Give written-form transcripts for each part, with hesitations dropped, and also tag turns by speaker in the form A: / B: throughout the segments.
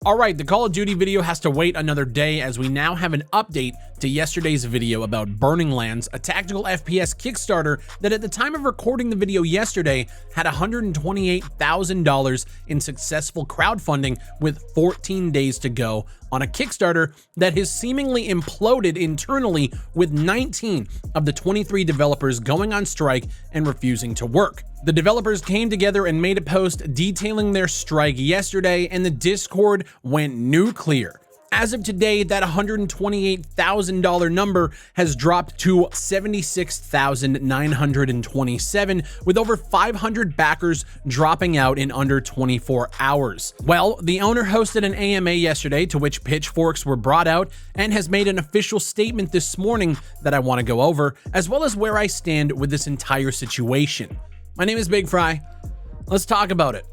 A: All right, the Call of Duty video has to wait another day as we now have an update to yesterday's video about Burning Lands, a tactical FPS Kickstarter that at the time of recording the video yesterday had $128,000 in successful crowdfunding with 14 days to go on a Kickstarter that has seemingly imploded internally with 19 of the 23 developers going on strike and refusing to work. The developers came together and made a post detailing their strike yesterday, and the Discord went nuclear. As of today, that $128,000 number has dropped to $76,927, with over 500 backers dropping out in under 24 hours. Well, the owner hosted an AMA yesterday to which pitchforks were brought out and has made an official statement this morning that I want to go over, as well as where I stand with this entire situation. My name is Big Fry. Let's talk about it.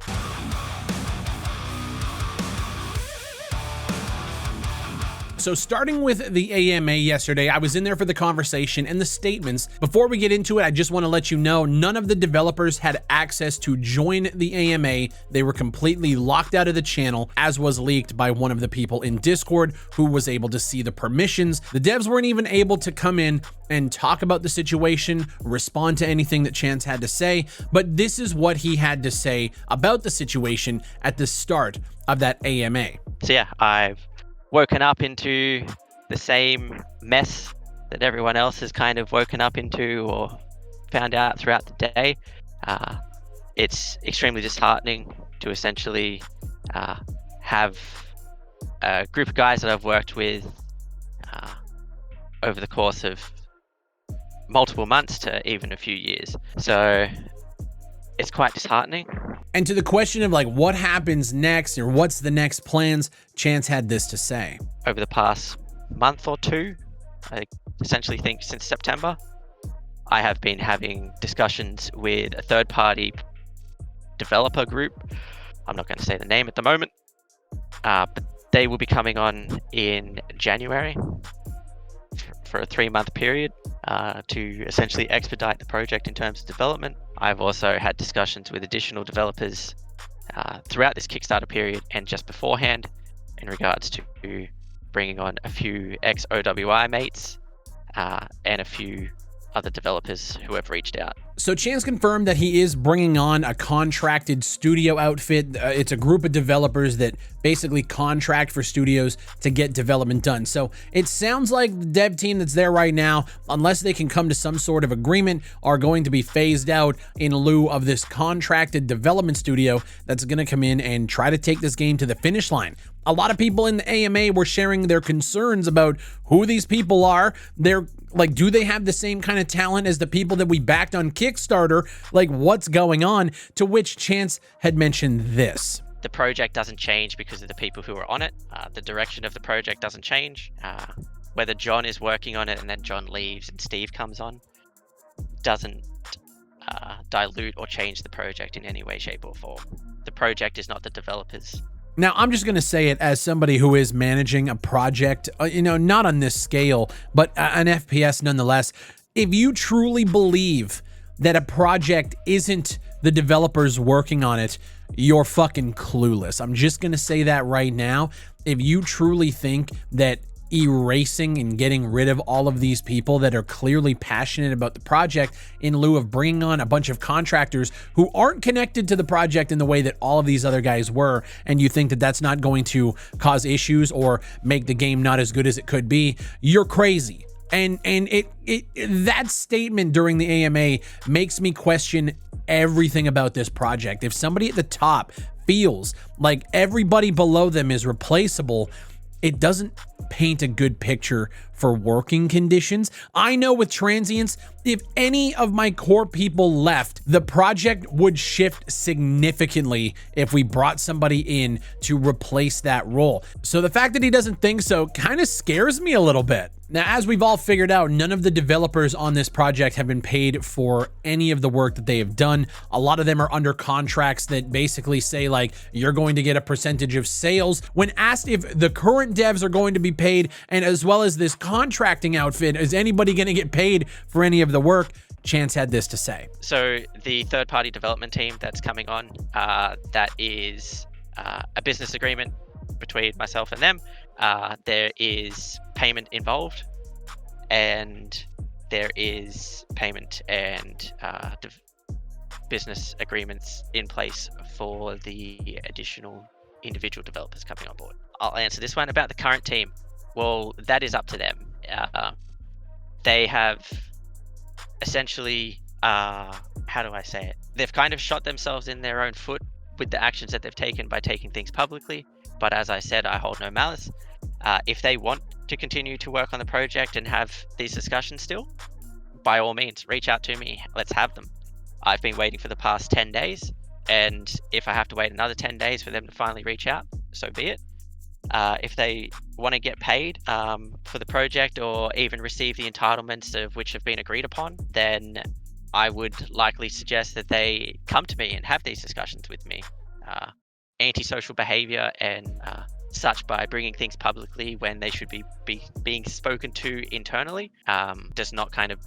A: So starting with the AMA yesterday, I was in there for the conversation and the statements. Before we get into it, I just want to let you know none of the developers had access to join the AMA. They were completely locked out of the channel, as was leaked by one of the people in Discord who was able to see the permissions. The devs weren't even able to come in and talk about the situation, respond to anything that Chance had to say, but this is what he had to say about the situation at the start of that AMA.
B: So yeah, I've woken up into the same mess that everyone else has kind of woken up into or found out throughout the day. It's extremely disheartening to essentially have a group of guys that I've worked with over the course of multiple months to even a few years. So it's quite disheartening.
A: And to the question of like what happens next or what's the next plans, Chance had this to say.
B: Over the past month or two, I essentially think since September, I have been having discussions with a third-party developer group. I'm not going to say the name at the moment, but they will be coming on in January for a 3-month period to essentially expedite the project in terms of development. I've also had discussions with additional developers throughout this Kickstarter period and just beforehand in regards to bringing on a few ex-OWI mates and a few other developers who have reached out.
A: So Chance confirmed that he is bringing on a contracted studio outfit. It's a group of developers that basically contract for studios to get development done. So it sounds like the dev team that's there right now, unless they can come to some sort of agreement, are going to be phased out in lieu of this contracted development studio that's going to come in and try to take this game to the finish line. A lot of people in the AMA were sharing their concerns about who these people are. They're like, do they have the same kind of talent as the people that we backed on Kickstarter? Like, what's going on? To which Chance had mentioned this.
B: The project doesn't change because of the people who are on it. The direction of the project doesn't change. Whether John is working on it and then John leaves and Steve comes on doesn't dilute or change the project in any way, shape, or form. The project is not the developers.
A: Now, I'm just going to say it as somebody who is managing a project, not on this scale, but an FPS nonetheless. If you truly believe that a project isn't the developers working on it, you're fucking clueless. I'm just going to say that right now. If you truly think that erasing and getting rid of all of these people that are clearly passionate about the project in lieu of bringing on a bunch of contractors who aren't connected to the project in the way that all of these other guys were, and you think that that's not going to cause issues or make the game not as good as it could be, you're crazy. And that statement during the AMA makes me question everything about this project. If somebody at the top feels like everybody below them is replaceable, it doesn't paint a good picture for working conditions. I know with transients, if any of my core people left, the project would shift significantly if we brought somebody in to replace that role. So the fact that he doesn't think so kind of scares me a little bit. Now, as we've all figured out, none of the developers on this project have been paid for any of the work that they have done. A lot of them are under contracts that basically say like, you're going to get a percentage of sales. When asked if the current devs are going to be paid, and as well as this contracting outfit, is anybody going to get paid for any of the work? Chance had this to say.
B: So the third-party development team that's coming on, that is a business agreement between myself and them. There is payment involved, and there is payment and business agreements in place for the additional individual developers coming on board. I'll answer this one about the current team. Well, that is up to them. They have essentially, how do I say it? They've kind of shot themselves in their own foot with the actions that they've taken by taking things publicly. But as I said, I hold no malice. If they want to continue to work on the project and have these discussions still, by all means, reach out to me. Let's have them. I've been waiting for the past 10 days, and if I have to wait another 10 days for them to finally reach out, so be it. If they want to get paid for the project or even receive the entitlements of which have been agreed upon, then I would likely suggest that they come to me and have these discussions with me. Antisocial behavior and such by bringing things publicly when they should be being spoken to internally does not kind of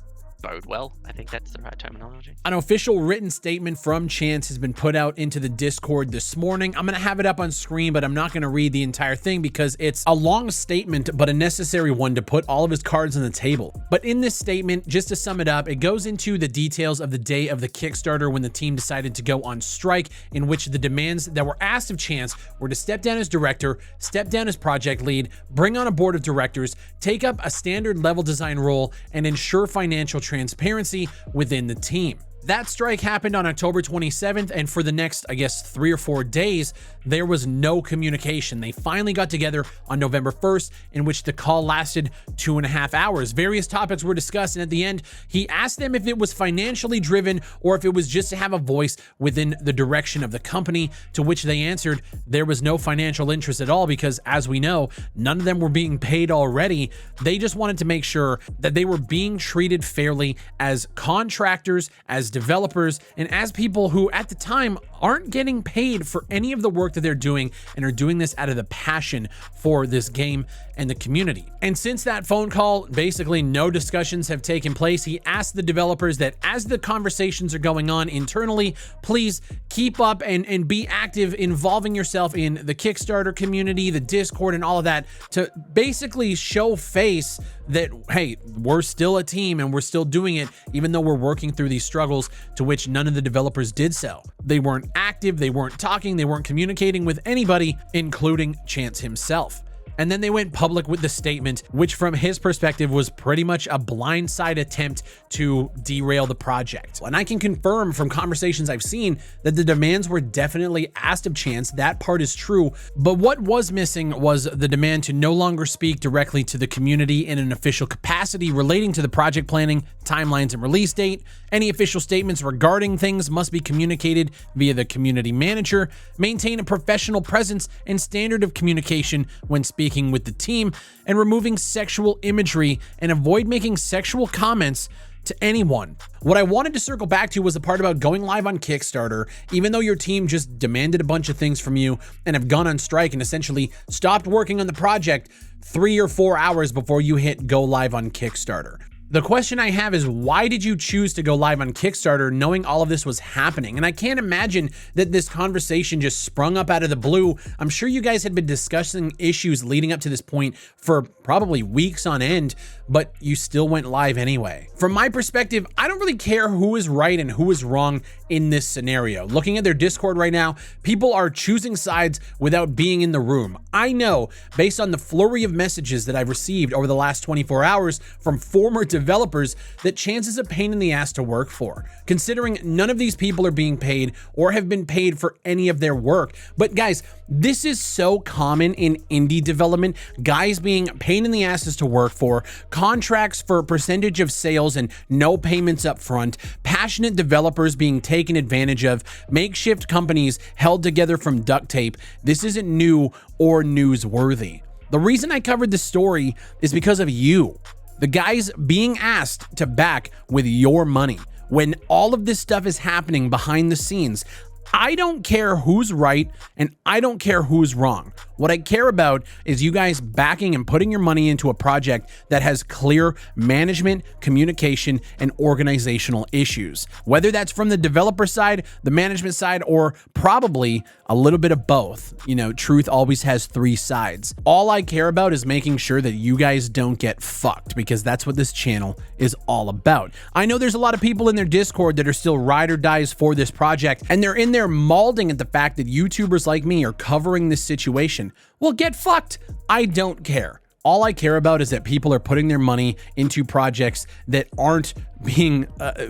B: bode well. I think that's the right terminology.
A: An official written statement from Chance has been put out into the Discord this morning. I'm going to have it up on screen, but I'm not going to read the entire thing because it's a long statement, but a necessary one to put all of his cards on the table. But in this statement, just to sum it up, it goes into the details of the day of the Kickstarter when the team decided to go on strike, in which the demands that were asked of Chance were to step down as director, step down as project lead, bring on a board of directors, take up a standard level design role, and ensure financial transparency within the team. That strike happened on October 27th, and for the next, 3 or 4 days, there was no communication. They finally got together on November 1st, in which the call lasted 2.5 hours. Various topics were discussed, and at the end, he asked them if it was financially driven or if it was just to have a voice within the direction of the company, to which they answered there was no financial interest at all because, as we know, none of them were being paid already. They just wanted to make sure that they were being treated fairly as contractors, as developers, and as people who at the time aren't getting paid for any of the work that they're doing and are doing this out of the passion for this game and the community. And since that phone call, basically no discussions have taken place. He asked the developers that as the conversations are going on internally, please keep up and be active, involving yourself in the Kickstarter community, the Discord, and all of that, to basically show face that, hey, we're still a team and we're still doing it, even though we're working through these struggles, to which none of the developers did so. They weren't active, they weren't talking, they weren't communicating with anybody, including Chance himself. And then they went public with the statement, which from his perspective was pretty much a blindside attempt to derail the project. And I can confirm from conversations I've seen that the demands were definitely asked of Chance. That part is true. But what was missing was the demand to no longer speak directly to the community in an official capacity relating to the project planning, timelines, and release date. Any official statements regarding things must be communicated via the community manager. Maintain a professional presence and standard of communication when speaking with the team, and removing sexual imagery and avoid making sexual comments to anyone. What I wanted to circle back to was the part about going live on Kickstarter, even though your team just demanded a bunch of things from you and have gone on strike and essentially stopped working on the project 3 or 4 hours before you hit go live on Kickstarter. The question I have is, why did you choose to go live on Kickstarter knowing all of this was happening? And I can't imagine that this conversation just sprung up out of the blue. I'm sure you guys had been discussing issues leading up to this point for probably weeks on end, but you still went live anyway. From my perspective, I don't really care who is right and who is wrong in this scenario. Looking at their Discord right now, people are choosing sides without being in the room. I know, based on the flurry of messages that I've received over the last 24 hours from former developers, that Chance is a pain in the ass to work for, considering none of these people are being paid or have been paid for any of their work. But guys, this is so common in indie development, guys being pain in the asses to work for, contracts for percentage of sales and no payments up front, passionate developers being taken advantage of, makeshift companies held together from duct tape. This isn't new or newsworthy. The reason I covered this story is because of you, the guys being asked to back with your money. When all of this stuff is happening behind the scenes, I don't care who's right and I don't care who's wrong. What I care about is you guys backing and putting your money into a project that has clear management, communication, and organizational issues. Whether that's from the developer side, the management side, or probably a little bit of both. You know, truth always has three sides. All I care about is making sure that you guys don't get fucked, because that's what this channel is all about. I know there's a lot of people in their Discord that are still ride or dies for this project, and they're in there mauling at the fact that YouTubers like me are covering this situation. Well, get fucked. I don't care. All I care about is that people are putting their money into projects that aren't being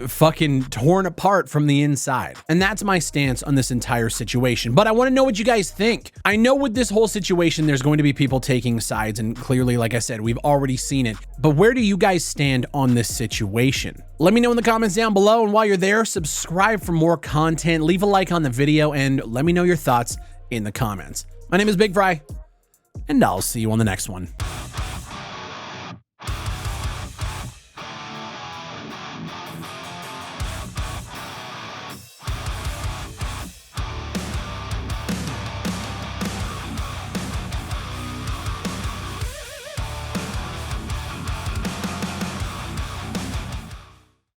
A: fucking torn apart from the inside. And that's my stance on this entire situation. But I want to know what you guys think. I know with this whole situation, there's going to be people taking sides. And clearly, like I said, we've already seen it. But where do you guys stand on this situation? Let me know in the comments down below. And while you're there, subscribe for more content. Leave a like on the video and let me know your thoughts in the comments. My name is Big Fry, and I'll see you on the next one.